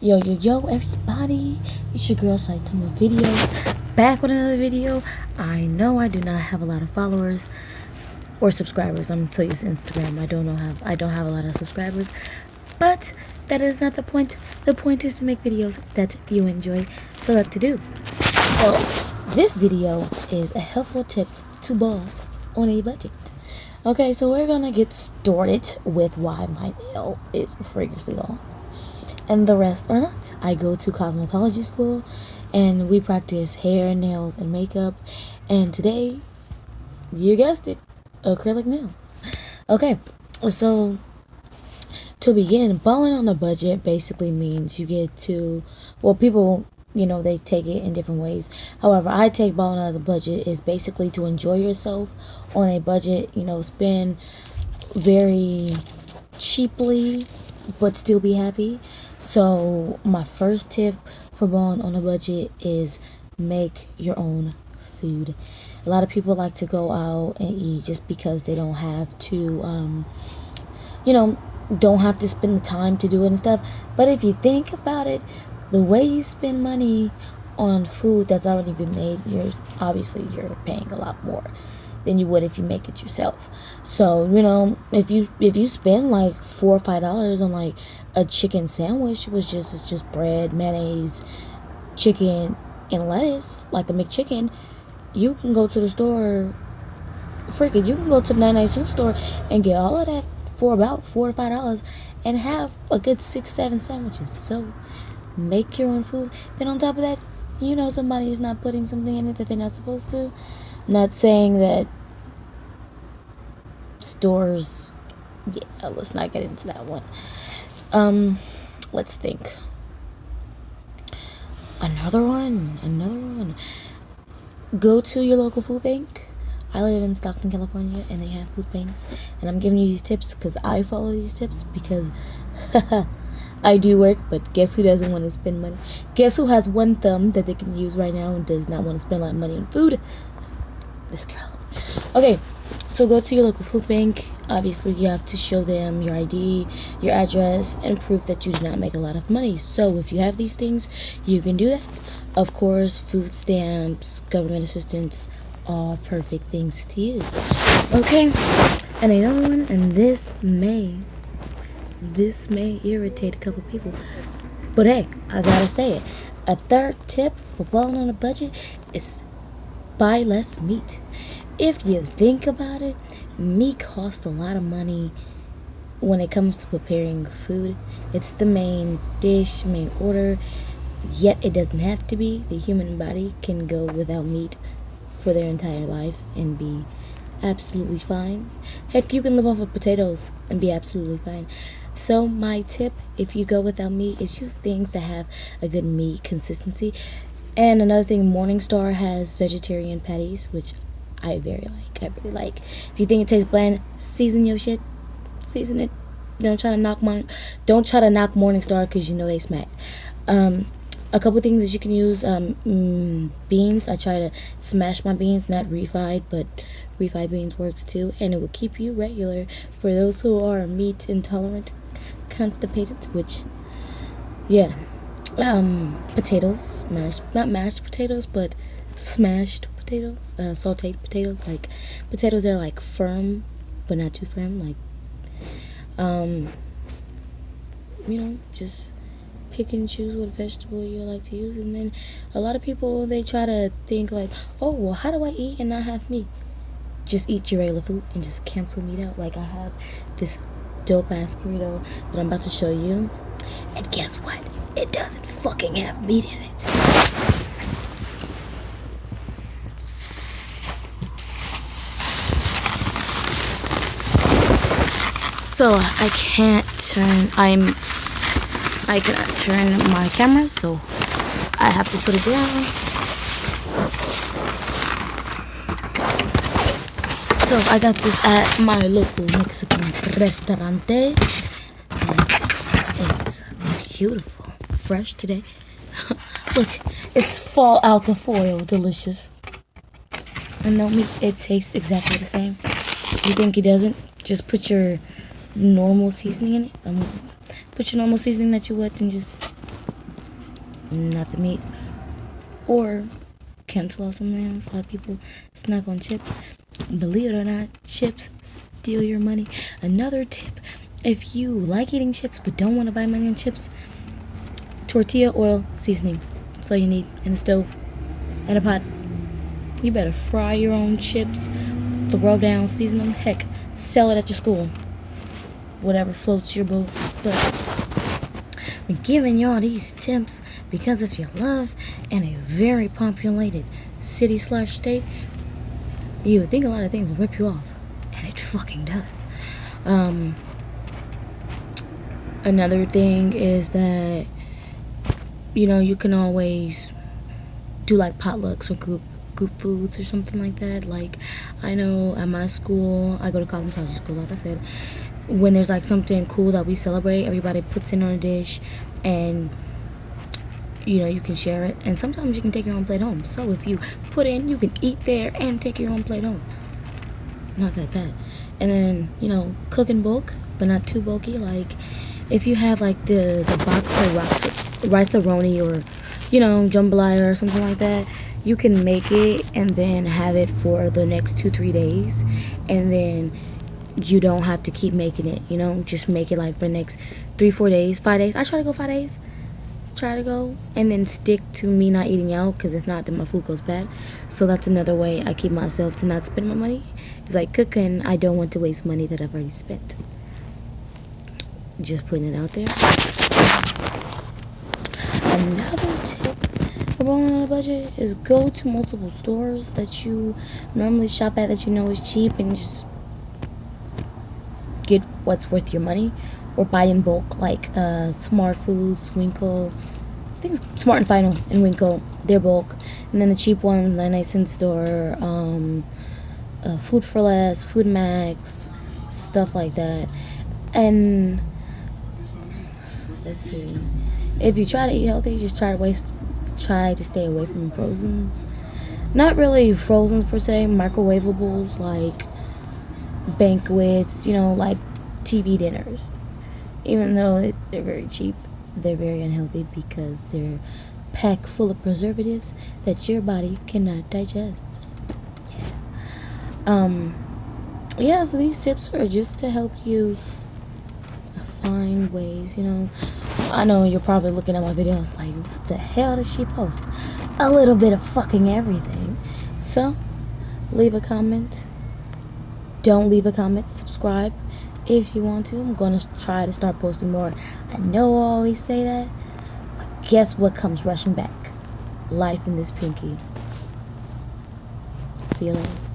Yo, everybody. It's your girl, Saitama Video. Back with another video. I know I do not have a lot of followers or subscribers. I'm telling you, it's Instagram. I don't have a lot of subscribers. But that is not the point. The point is to make videos that you enjoy. So that's to do. So this video is a helpful tips to ball on a budget. Okay, so we're gonna get started with why my nail is freakishly long and the rest are not. I go to cosmetology school and we practice hair, nails, and makeup. And today, you guessed it, acrylic nails. Okay, so to begin, balling on a budget basically means you get to, well, people, they take it in different ways. However, I take balling on a budget is basically to enjoy yourself on a budget, spend very cheaply but still be happy. So my first tip for balling on a budget is make your own food. A lot of people like to go out and eat just because they don't have to don't have to spend the time to do it and stuff. But if you think about it, the way you spend money on food that's already been made, you're paying a lot more than you would if you make it yourself. So if you spend like $4 or $5 on like a chicken sandwich, which is just bread, mayonnaise, chicken, and lettuce, like a McChicken, you can go to the store. You can go to the 99-cent store and get all of that for about $4 or $5 and have a good 6-7 sandwiches. So make your own food. Then on top of that, somebody's not putting something in it that they're not supposed to. I'm not saying that stores, let's not get into that one. Let's think. Another one. Go to your local food bank. I live in Stockton, California, and they have food banks. And I'm giving you these tips because I follow these tips because I do work, but guess who doesn't want to spend money? Guess who has one thumb that they can use right now and does not want to spend a lot of money on food? This girl. Okay, so go to your local food bank. Obviously, you have to show them your ID, your address, and proof that you do not make a lot of money. So if you have these things, you can do that. Of course, food stamps, government assistance, all perfect things to use. Okay, and another one, and this may irritate a couple people, but hey, I gotta say it. A third tip for balling on a budget is buy less meat. If you think about it, meat costs a lot of money when it comes to preparing food. It's the main dish, main order, yet it doesn't have to be. The human body can go without meat for their entire life and be absolutely fine. Heck, you can live off of potatoes and be absolutely fine. So my tip, if you go without meat, is use things that have a good meat consistency. And another thing, Morningstar has vegetarian patties, which I really like. If you think it tastes bland, season your shit. Season it. Don't try to knock Morningstar because they smack. A couple things that you can use, beans. I try to smash my beans, not refried, but refried beans works too, and it will keep you regular. For those who are meat intolerant, constipated, which, yeah. Potatoes, not mashed potatoes, but smashed potatoes, sauteed potatoes, like potatoes that are like firm, but not too firm, like, just pick and choose what vegetable you like to use. And then a lot of people, they try to think like, oh, well, how do I eat and not have meat? Just eat your regular food and just cancel meat out. Like I have this dope ass burrito that I'm about to show you, and guess what? It doesn't fucking have meat in it. So I cannot turn my camera, so I have to put it down. So I got this at my local Mexican restaurante. It's beautiful, fresh today. Look, it's fall out the foil, delicious. And no meat, it tastes exactly the same. You think it doesn't? Just put your normal seasoning in it. Put your normal seasoning that you would and just not the meat, or cancel out something else. A lot of people snack on chips. Believe it or not, chips steal your money. Another tip, if you like eating chips but don't want to buy money on chips, tortilla oil seasoning. That's all you need, in a stove and a pot. You better fry your own chips, throw down, season them. Heck, sell it at your school. Whatever floats your boat. But I'm giving y'all these tips because if you live in a very populated city/state, you would think a lot of things will rip you off, and it fucking does. Another thing is that, you know, you can always do like potlucks or group foods or something like that. Like, I know at my school, I go to cosmetology school, like I said, when there's like something cool that we celebrate, everybody puts in on a dish, and you know, you can share it, and sometimes you can take your own plate home. So if you put in, you can eat there and take your own plate home. Not that bad. And then, you know, cook in bulk, but not too bulky. Like, if you have like the box of rice-a-roni, or, you know, jambalaya or something like that, you can make it and then have it for the next 2-3 days, and then you don't have to keep making it, you know. Just make it like for the next 3-4 days, 5 days. I try to go 5 days, and then stick to me not eating out, because if not, then my food goes bad. So that's another way I keep myself to not spend my money. It's like cooking, I don't want to waste money that I've already spent. Just putting it out there. Another tip for rolling on a budget is go to multiple stores that you normally shop at, that you know is cheap, and just get what's worth your money, or buy in bulk, like Smart Foods, Winkle. I think it's Smart and Final and Winkle, they're bulk. And then the cheap ones, 99-cent store, Food for Less, Food Max, stuff like that. And let's see, if you try to eat healthy, just try to stay away from frozens. Not really frozens per se, microwavables like banquets, you know, like TV dinners. Even though they're very cheap, they're very unhealthy because they're packed full of preservatives that your body cannot digest. Yeah, so these tips are just to help you find ways, you know. I know you're probably looking at my videos like, what the hell does she post? A little bit of fucking everything. So, leave a comment. Don't leave a comment. Subscribe if you want to. I'm going to try to start posting more. I know I always say that, but guess what comes rushing back? Life in this pinky. See you later.